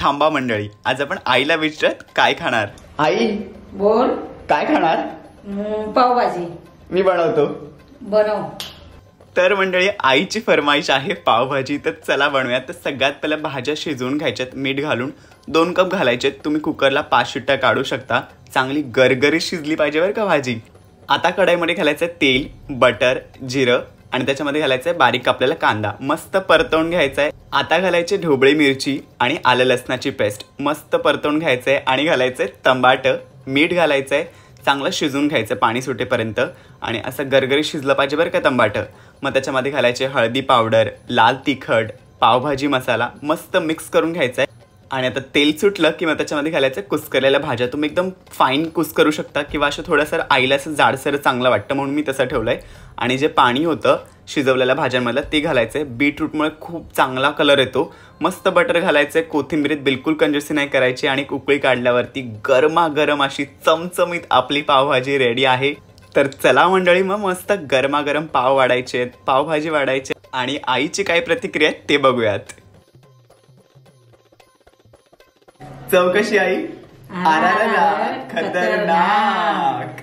थांबा मंडळी, आज आपण आईला विचारत काय खाणार. आई बोल. काय खाणार? पावभाजी. मी बनवतो. बनव. तर मंडळी आईची फरमाईश आहे पावभाजी, तर चला बनवूया. तर सगळ्यात पहिल्या भाज्या शिजवून घ्यायच्यात मीठ घालून. 2 कप घालायचे. तुम्ही कुकरला 5 शिट्ट्या काढू शकता. चांगली गरगरीत शिजली पाहिजे बरं का भाजी. आता कढईमध्ये घालायचं तेल, बटर, जिरं आणि त्याच्यामध्ये घालायचंय बारीक कापलेला कांदा. मस्त परतवून घ्यायचंय. आता घालायचे ढोबळी मिरची आणि आलं लसणाची पेस्ट. मस्त परतवून घ्यायचंय आणि घालायचंय टमाटर. मीठ घालायचंय. चांगलं शिजून घ्यायचं पाणी सुटेपर्यंत आणि असं गरगरीत शिजलं पाहिजे बरं का टमाटर. मग त्याच्यामध्ये घालायचे हळदी पावडर, लाल तिखट, पावभाजी मसाला. मस्त मिक्स करून घ्यायचंय. आणि आता तेल सुटलं की मग त्याच्यामध्ये घालायचं कुस्करलेल्या भाज्या. तुम्ही एकदम फाईन कुस्करू शकता किंवा असं थोडंसं आईला असं जाडसर चांगलं वाटतं म्हणून मी तसं ठेवलंय. आणि जे पाणी होतं शिजवलेल्या भाज्यांमधलं ते घालायचंय. बीटरूटमुळे खूप चांगला कलर येतो. मस्त बटर घालायचंय. कोथिंबीरीत बिलकुल कंजूसी नाही करायची. आणि उकळी काढल्यावरती गरमागरम अशी चमचमीत आपली पावभाजी रेडी आहे. तर चला मंडळी, मग मस्त गरमागरम पाव वाढायचे, पावभाजी वाढायचे आणि आईची काय प्रतिक्रिया आहे ते बघूयात. चव कशी आई? खतरनाक.